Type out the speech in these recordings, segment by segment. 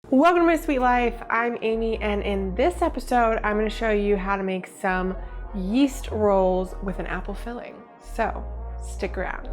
Welcome to my sweet life. I'm Amy, and in this episode, I'm going to show you how to make some yeast rolls with an apple filling. So stick around.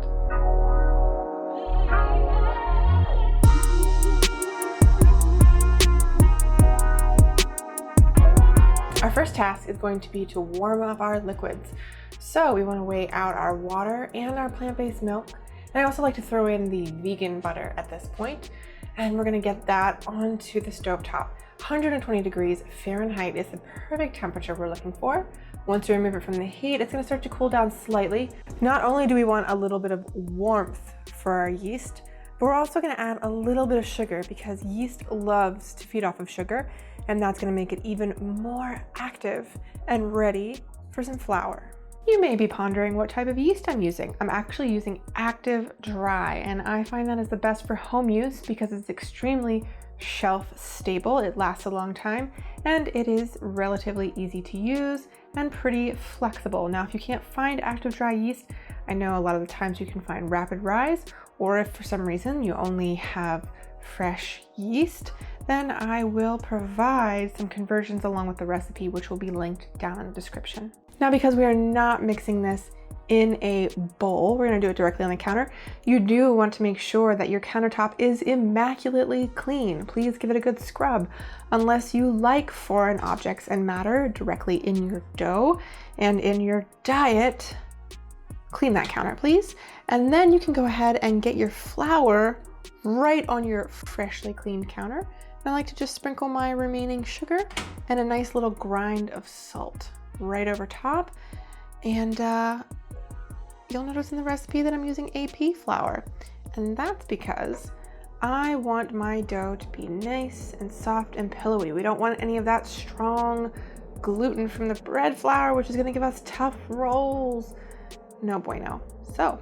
Our first task is going to be to warm up our liquids. So we want to weigh out our water and our plant-based milk. And I also like to throw in the vegan butter at this point. And we're gonna get that onto the stovetop. 120 degrees Fahrenheit is the perfect temperature we're looking for. Once you remove it from the heat, it's gonna start to cool down slightly. Not only do we want a little bit of warmth for our yeast, but we're also gonna add a little bit of sugar because yeast loves to feed off of sugar, and that's gonna make it even more active and ready for some flour. You may be pondering what type of yeast I'm using. I'm actually using active dry, and I find that is the best for home use because it's extremely shelf stable. It lasts a long time, and it is relatively easy to use and pretty flexible. Now, if you can't find active dry yeast, I know a lot of the times you can find rapid rise, or if for some reason you only have fresh yeast, then I will provide some conversions along with the recipe, which will be linked down in the description. Now, because we are not mixing this in a bowl, we're gonna do it directly on the counter. You do want to make sure that your countertop is immaculately clean. Please give it a good scrub, unless you like foreign objects and matter directly in your dough and in your diet. Clean that counter, please. And then you can go ahead and get your flour right on your freshly cleaned counter. And I like to just sprinkle my remaining sugar and a nice little grind of salt right over top. And you'll notice in the recipe that I'm using AP flour. And that's because I want my dough to be nice and soft and pillowy. We don't want any of that strong gluten from the bread flour, which is gonna give us tough rolls. No bueno. So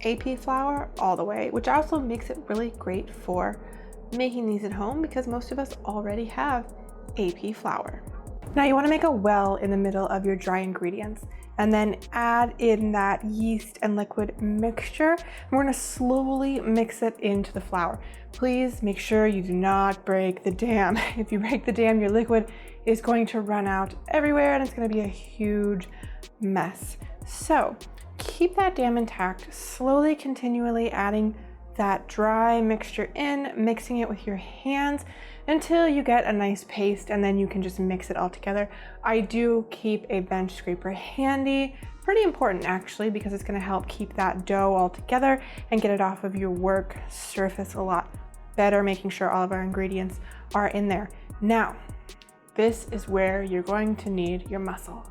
AP flour all the way, which also makes it really great for making these at home because most of us already have AP flour. Now you want to make a well in the middle of your dry ingredients and then add in that yeast and liquid mixture. We're going to slowly mix it into the flour. Please make sure you do not break the dam. If you break the dam, your liquid is going to run out everywhere and it's going to be a huge mess. So keep that dam intact, slowly, continually adding that dry mixture in, mixing it with your hands until you get a nice paste, and then you can just mix it all together. I do keep a bench scraper handy, pretty important actually, because it's gonna help keep that dough all together and get it off of your work surface a lot better, making sure all of our ingredients are in there. Now, this is where you're going to need your muscle.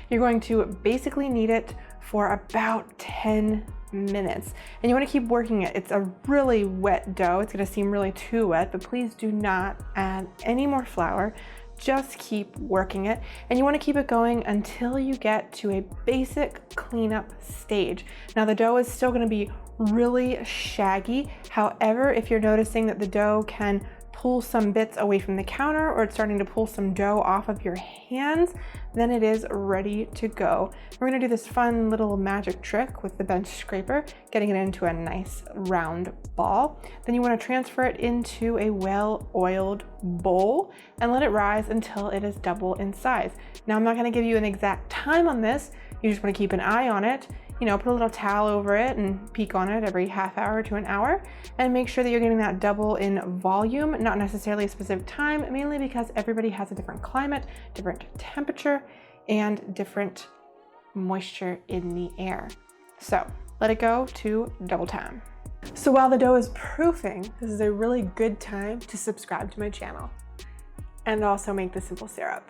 You're going to basically knead it for about 10 minutes. And you want to keep working it. It's a really wet dough. It's going to seem really too wet, but please do not add any more flour. Just keep working it. And you want to keep it going until you get to a basic cleanup stage. Now the dough is still going to be really shaggy. However, if you're noticing that the dough can pull some bits away from the counter or it's starting to pull some dough off of your hands, then it is ready to go. We're gonna do this fun little magic trick with the bench scraper, getting it into a nice round ball. Then you wanna transfer it into a well-oiled bowl and let it rise until it is double in size. Now I'm not gonna give you an exact time on this. You just wanna keep an eye on it. You know, put a little towel over it and peek on it every half hour to an hour and make sure that you're getting that double in volume, not necessarily a specific time, mainly because everybody has a different climate, different temperature, and different moisture in the air. So let it go to double time. So while the dough is proofing, this is a really good time to subscribe to my channel and also make the simple syrup.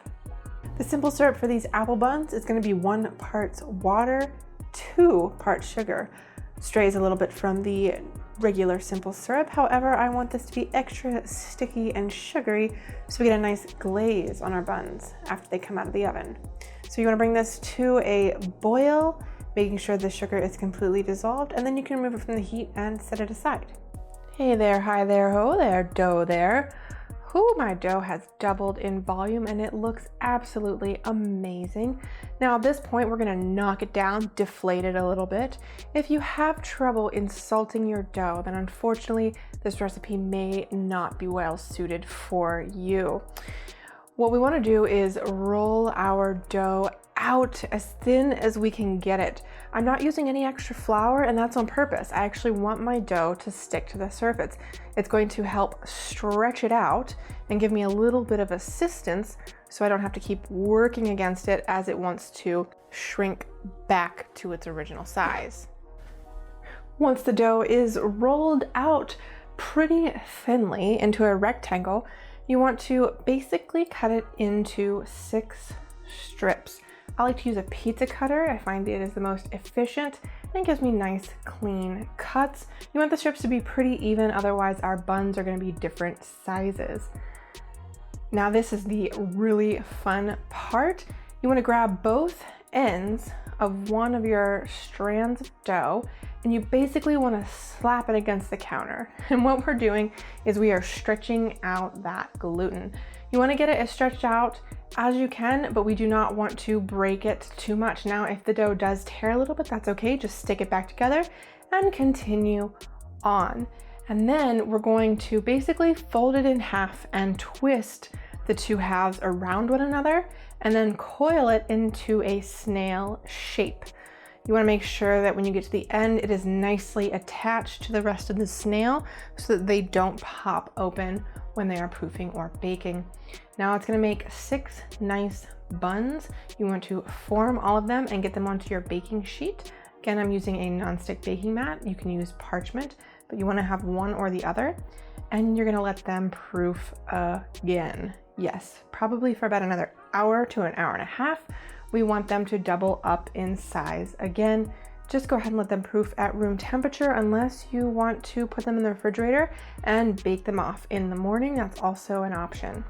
The simple syrup for these apple buns is going to be 1 part water, 2 parts sugar. Strays a little bit from the regular simple syrup. However, I want this to be extra sticky and sugary so we get a nice glaze on our buns after they come out of the oven. So you want to bring this to a boil, making sure the sugar is completely dissolved, and then you can remove it from the heat and set it aside. Hey there, hi there, ho there, dough there. Whew, my dough has doubled in volume and it looks absolutely amazing. Now at this point, we're gonna knock it down, deflate it a little bit. If you have trouble in salting your dough, then unfortunately, this recipe may not be well suited for you. What we wanna do is roll our dough out as thin as we can get it. I'm not using any extra flour, and that's on purpose. I actually want my dough to stick to the surface. It's going to help stretch it out and give me a little bit of assistance so I don't have to keep working against it as it wants to shrink back to its original size. Once the dough is rolled out pretty thinly into a rectangle, you want to basically cut it into 6 strips. I like to use a pizza cutter. I find it is the most efficient and it gives me nice clean cuts. You want the strips to be pretty even, otherwise our buns are going to be different sizes. Now this is the really fun part. You want to grab both ends of one of your strands of dough and you basically want to slap it against the counter. And what we're doing is we are stretching out that gluten. You want to get it as stretched out as you can, but we do not want to break it too much. Now, if the dough does tear a little bit, that's okay. Just stick it back together and continue on. And then we're going to basically fold it in half and twist the 2 halves around one another and then coil it into a snail shape. You want to make sure that when you get to the end, it is nicely attached to the rest of the snail so that they don't pop open when they are proofing or baking. Now it's going to make 6 nice buns. You want to form all of them and get them onto your baking sheet. Again, I'm using a nonstick baking mat. You can use parchment, but you want to have one or the other. And you're going to let them proof again. Yes, probably for about another hour to an hour and a half. We want them to double up in size. Again, just go ahead and let them proof at room temperature unless you want to put them in the refrigerator and bake them off in the morning. That's also an option.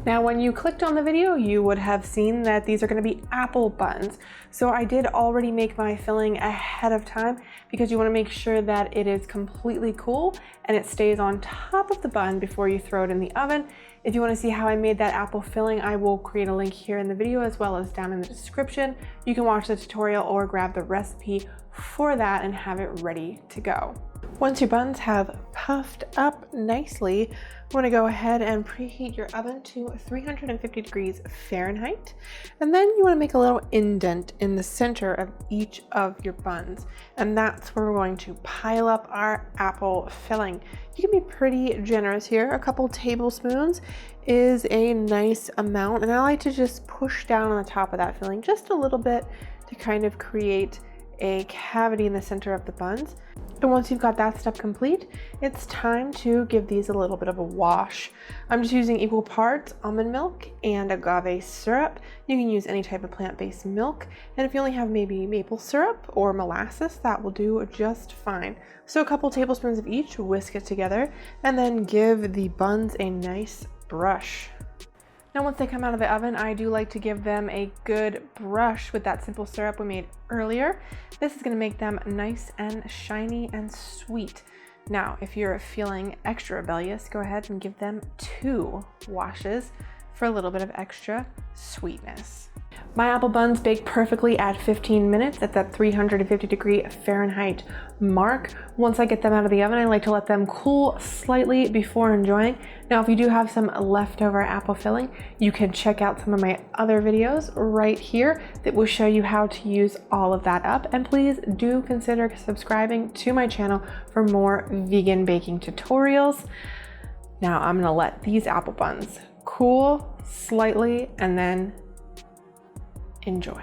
Now, when you clicked on the video, you would have seen that these are going to be apple buns. So I did already make my filling ahead of time because you want to make sure that it is completely cool and it stays on top of the bun before you throw it in the oven. If you want to see how I made that apple filling, I will create a link here in the video as well as down in the description. You can watch the tutorial or grab the recipe for that and have it ready to go. Once your buns have puffed up nicely, you want to go ahead and preheat your oven to 350 degrees Fahrenheit. And then you want to make a little indent in the center of each of your buns. And that's where we're going to pile up our apple filling. You can be pretty generous here. A couple tablespoons is a nice amount. And I like to just push down on the top of that filling just a little bit to kind of create a cavity in the center of the buns. And once you've got that step complete, it's time to give these a little bit of a wash. I'm just using equal parts almond milk and agave syrup. You can use any type of plant-based milk. And if you only have maybe maple syrup or molasses, that will do just fine. So a couple tablespoons of each, whisk it together, and then give the buns a nice brush. Now once they come out of the oven, I do like to give them a good brush with that simple syrup we made earlier. This is going to make them nice and shiny and sweet. Now, if you're feeling extra rebellious, go ahead and give them 2 washes for a little bit of extra sweetness. My apple buns bake perfectly at 15 minutes at that 350 degree Fahrenheit mark. Once I get them out of the oven, I like to let them cool slightly before enjoying. Now, if you do have some leftover apple filling, you can check out some of my other videos right here that will show you how to use all of that up. And please do consider subscribing to my channel for more vegan baking tutorials. Now, I'm gonna let these apple buns cool slightly and then enjoy.